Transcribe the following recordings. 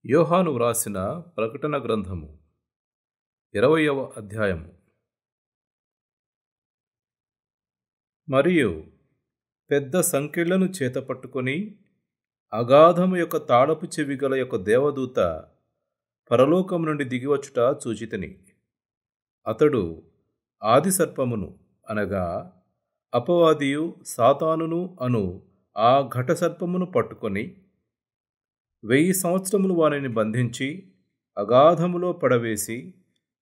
యోహాను వ్రాసిన ప్రకటన గ్రంథము 20వ అధ్యాయము. మరియు పెద్ద సంకెళ్లను చేతపట్టుకొని అగాధము యొక్క తాళపు చెవిగల యొక్క దేవదూత పరలోకం నుండి దిగివచ్చుట చూచితిని. అతడు ఆది సర్పమును అనగా అపవాదియు సాతానును అను ఆ ఘట సర్పమును పట్టుకొని 1000 సంవత్సరములు వానిని బంధించి అగాధములో పడవేసి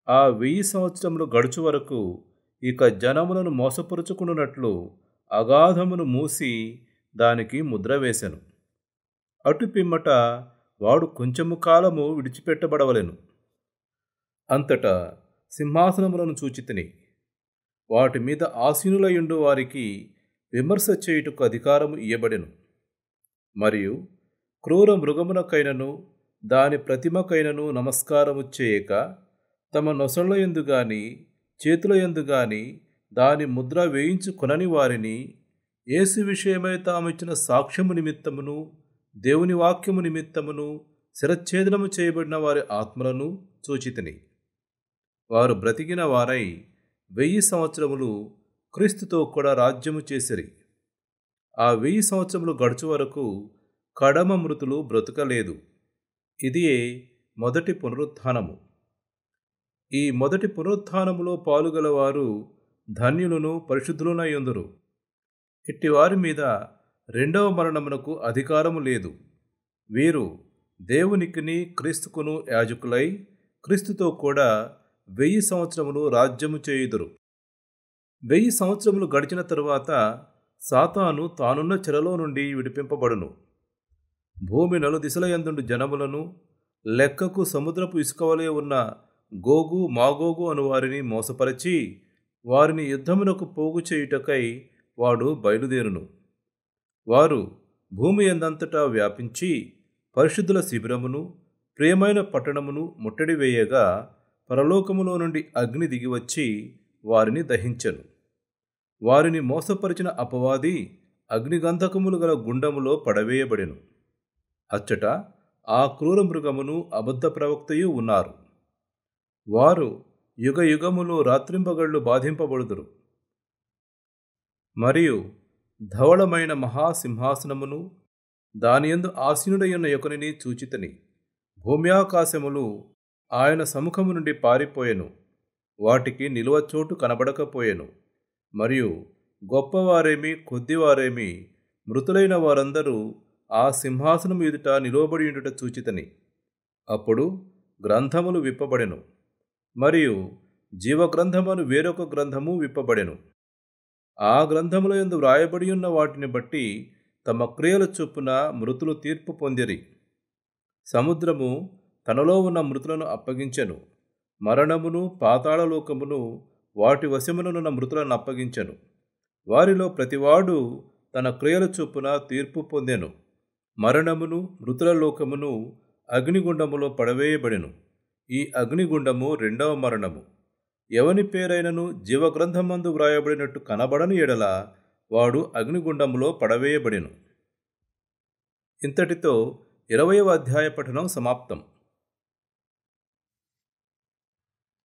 ఆ 1000 సంవత్సరములు గడుచు వరకు ఇక జనములను మోసపరుచుకున్నట్లు అగాధమును మూసి దానికి ముద్ర వేసెను. అటు పిమ్మట వాడు కొంచెము కాలము విడిచిపెట్టబడవలెను. అంతటా సింహాసనములను చూచితిని. వాటి మీద ఆసీనులయుండు వారికి విమర్శ చేయుటకు అధికారము ఇయ్యబడెను. మరియు క్రూర మృగమునకైనను దాని ప్రతిమకైనను నమస్కారము చేయక తమ నొసళ్ళ యందు గాని చేతుల యందు గాని దాని ముద్ర వేయించుకొనని వారిని యేసు విషయమై తామిచ్చిన సాక్ష్యము నిమిత్తమును దేవుని వాక్యము నిమిత్తమును శిరచ్ఛేదనము చేయబడిన వారి ఆత్మలను చూచితిని. వారు బ్రతికిన వారై 1000 సంవత్సరములు క్రీస్తుతో కూడా రాజ్యము చేసిరి. ఆ 1000 సంవత్సరములు గడుచు వరకు కడమ మృతులు బ్రతుకలేదు. ఇదియే మొదటి పునరుత్థానము. ఈ మొదటి పునరుత్థానములో పాలుగలవారు ధన్యులను పరిశుద్ధులనయుందురు. ఇట్టి వారి మీద రెండవ మరణమునకు అధికారము లేదు. వీరు దేవునికిని క్రీస్తుకును యాజకులై క్రీస్తుతో కూడా 1000 సంవత్సరములు రాజ్యము చేయుదురు. 1000 సంవత్సరములు గడిచిన తరువాత సాతాను తానున్న చెరలో నుండి విడిపింపబడును. భూమి నలుదిశలయందుండు జనములను లెక్కకు సముద్రపు ఇసుకవలే ఉన్న గోగు మాగోగు అను వారిని మోసపరచి వారిని యుద్ధమునకు పోగు చేయుటకై వాడు బయలుదేరును. వారు భూమి యందంతటా వ్యాపించి పరిశుద్ధుల శిబిరమును ప్రియమైన పట్టణమును ముట్టడి వేయగా పరలోకములో నుండి అగ్ని దిగివచ్చి వారిని దహించెను. వారిని మోసపరిచిన అపవాది అగ్నిగంధకములు గల గుండములో పడవేయబడెను. అచ్చట ఆ క్రూర మృగమును అబద్ధ ప్రవక్తయు ఉన్నారు. వారు యుగ యుగములు రాత్రింపగళ్ళు బాధింపబడుదురు. మరియు ధవళమైన మహాసింహాసనమును దానియందు ఆసీనుడైన యొకనిని చూచితిని. భూమ్యాకాశములు ఆయన సముఖము నుండి పారిపోయెను. వాటికి నిలువచోటు కనబడకపోయెను. మరియు గొప్పవారేమి కొద్దివారేమి మృతులైన వారందరూ ఆ సింహాసనం ఎదుట నిలువబడి ఉండుట చూచితిని. అప్పుడు గ్రంథములు విప్పబడెను. మరియు జీవగ్రంథమను వేరొక గ్రంథము విప్పబడెను. ఆ గ్రంథముల యందు వ్రాయబడి ఉన్న వాటిని బట్టి తమ క్రియల చొప్పున మృతులు తీర్పు పొందిరి. సముద్రము తనలో ఉన్న మృతులను అప్పగించెను. మరణమును పాతాళలోకమును వాటి వశముననున్న మృతులను అప్పగించెను. వారిలో ప్రతివాడు తన క్రియల చొప్పున తీర్పు పొందెను. మరణమును మృతుల లోకమును అగ్నిగుండములో పడవేయబడెను. ఈ అగ్నిగుండము రెండవ మరణము. ఎవని పేరైనను జీవగ్రంథమందు వ్రాయబడినట్టు కనబడని ఎడల వాడు అగ్నిగుండములో పడవేయబడెను. ఇంతటితో 20వ అధ్యాయ పఠనం సమాప్తం.